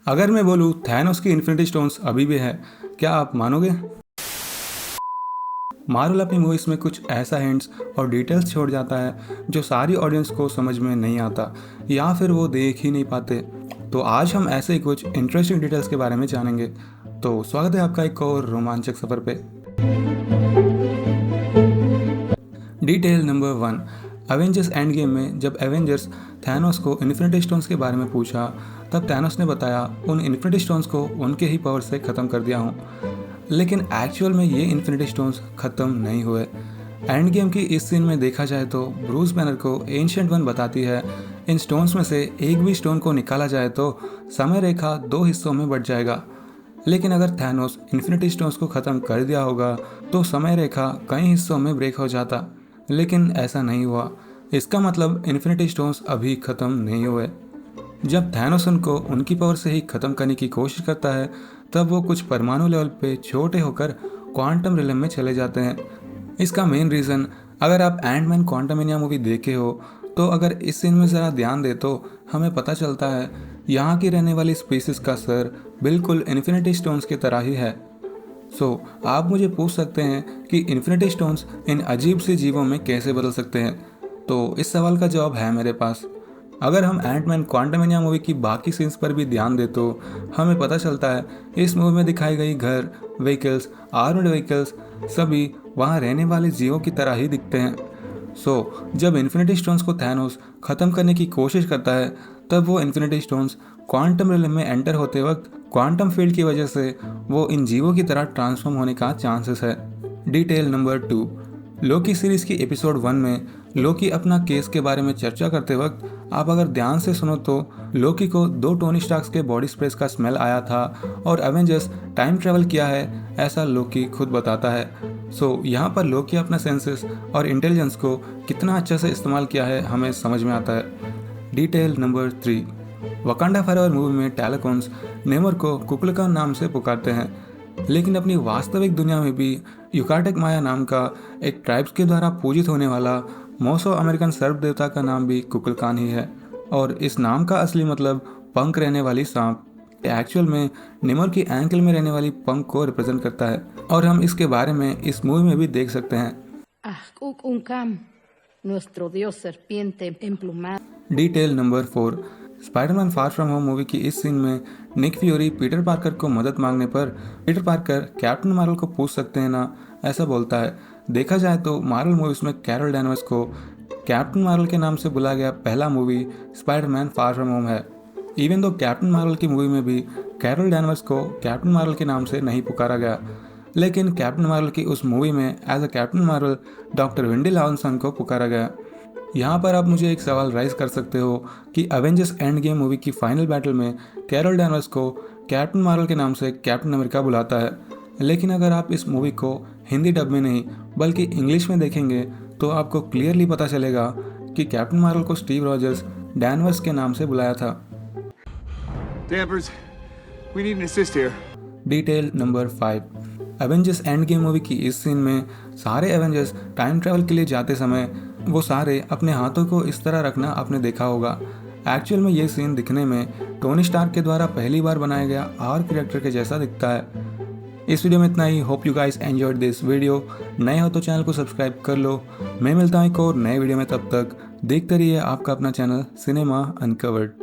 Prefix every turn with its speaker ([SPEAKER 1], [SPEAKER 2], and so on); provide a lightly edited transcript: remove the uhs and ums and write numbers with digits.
[SPEAKER 1] अगर मैं बोलूँ थैनोस की इन्फिनिटी स्टोन्स अभी भी है, क्या आप मानोगे? मार्वल अपनी मूवीज में कुछ ऐसा हिंट्स और डिटेल्स छोड़ जाता है जो सारी ऑडियंस को समझ में नहीं आता या फिर वो देख ही नहीं पाते। तो आज हम ऐसे ही कुछ इंटरेस्टिंग डिटेल्स के बारे में जानेंगे। तो स्वागत है आपका एक और रोमांचक सफर पे। Detail number 1। Avengers end game में जब एवेंजर्स थैनोस को इन्फिनिटी स्टोन्स के बारे में पूछा, तब थैनोस ने बताया उन इन्फिनिटी स्टोन्स को उनके ही पावर से ख़त्म कर दिया हूँ। लेकिन एक्चुअल में ये इन्फिनिटी स्टोन्स ख़त्म नहीं हुए। एंड गेम की इस सीन में देखा जाए तो ब्रूस बैनर को एंशिएंट वन बताती है इन स्टोन्स में से एक भी स्टोन को निकाला जाए तो समय रेखा 2 हिस्सों में बढ़ जाएगा। लेकिन अगर थैनोस इन्फिनिटी स्टोन्स को ख़त्म कर दिया होगा तो समय रेखा कई हिस्सों में ब्रेक हो जाता, लेकिन ऐसा नहीं हुआ। इसका मतलब इन्फिनिटी स्टोन्स अभी ख़त्म नहीं हुए। जब थैनोस उनको उनकी पावर से ही ख़त्म करने की कोशिश करता है, तब वो कुछ परमाणु लेवल पे छोटे होकर क्वांटम रिलम में चले जाते हैं। इसका मेन रीज़न, अगर आप एंटमैन क्वांटमनिया मूवी देखे हो तो अगर इस सीन में ज़रा ध्यान दे तो हमें पता चलता है यहाँ की रहने वाली स्पीसीज का सर बिल्कुल इन्फिनिटी स्टोन्स की तरह ही है। आप मुझे पूछ सकते हैं कि इन्फिनिटी स्टोन्स इन अजीब से जीवों में कैसे बदल सकते हैं? तो इस सवाल का जवाब है मेरे पास। अगर हम एंटमैन क्वांटमनिया मूवी की बाकी सीन्स पर भी ध्यान दें तो हमें पता चलता है इस मूवी में दिखाई गई घर, व्हीकल्स, आर्मड व्हीकल्स सभी वहाँ रहने वाले जीवों की तरह ही दिखते हैं। जब इन्फिनिटी स्टोन्स को थैनोस ख़त्म करने की कोशिश करता है, तब वो इन्फिनिटी स्टोन्स क्वांटम रिलम में एंटर होते वक्त क्वांटम फील्ड की वजह से वो इन जीवों की तरह ट्रांसफॉर्म होने का चांसेस है। Detail number 2। लोकी सीरीज की एपिसोड 1 में लोकी अपना केस के बारे में चर्चा करते वक्त आप अगर ध्यान से सुनो तो लोकी को 2 टोनी स्टार्क्स के बॉडी स्प्रेस का स्मेल आया था और एवेंजर्स टाइम ट्रेवल किया है, ऐसा लोकी खुद बताता है। यहाँ पर लोकी अपना सेंसेस और इंटेलिजेंस को कितना अच्छे से इस्तेमाल किया है हमें समझ में आता है। Detail number 3। Wakanda forever movie में टैलोकॉन्स नेमर को कुकुलकान नाम से पुकारते हैं, लेकिन अपनी वास्तविक दुनिया में भी युकाटेक माया नाम का एक ट्राइब्स के द्वारा पूजित होने वाला मोसो अमेरिकन सर्प देवता का नाम भी कुकुलकान ही है और इस नाम का असली मतलब पंख रहने वाली सांप एक्चुअल में निमर की एंकल में रहने वाली पंख को रिप्रेजेंट करता है और हम इसके बारे में इस मूवी में भी देख सकते हैं। Detail number 4। Spiderman far from home movie की इस सीन में निक फ्यूरी पीटर पार्कर को मदद मांगने पर पीटर पार्कर कैप्टन मार्वल को पूछ सकते हैं ना, ऐसा बोलता है। देखा जाए तो मार्वल मूवीज में कैरल डैनवर्स को कैप्टन मार्वल के नाम से बुलाया गया पहला movie Spiderman far from home है। इवन दो कैप्टन मार्वल की मूवी में भी कैरल डैनवर्स को कैप्टन मार्वल के नाम से नहीं पुकारा गया, लेकिन कैप्टन मार्वल की उस मूवी में as a captain Marvel doctor Wendy Lawrenson को पुकारा गया। यहाँ पर आप मुझे एक सवाल राइज कर सकते हो कि एवेंजर्स एंड गेम मूवी की फाइनल बैटल में कैरल डैनवर्स को कैप्टन मार्वल के नाम से कैप्टन अमेरिका बुलाता है, लेकिन अगर आप इस मूवी को हिंदी डब में नहीं बल्कि इंग्लिश में देखेंगे तो आपको क्लियरली पता चलेगा कि कैप्टन मार्वल को स्टीव रॉजर्स डैनवर्स के नाम से बुलाया था। Detail number 5। Avengers end game movie की इस सीन में सारे एवेंजर्स टाइम ट्रैवल के लिए जाते समय वो सारे अपने हाथों को इस तरह रखना आपने देखा होगा। एक्चुअल में ये सीन दिखने में टोनी स्टार्क के द्वारा पहली बार बनाया गया आर कैरेक्टर के जैसा दिखता है। इस वीडियो में इतना ही। Hope you guys enjoyed this video. नए हो तो चैनल को सब्सक्राइब कर लो। मैं मिलता हूँ एक और नए वीडियो में, तब तक देखते रहिए आपका अपना चैनल सिनेमा अनकवर्ड।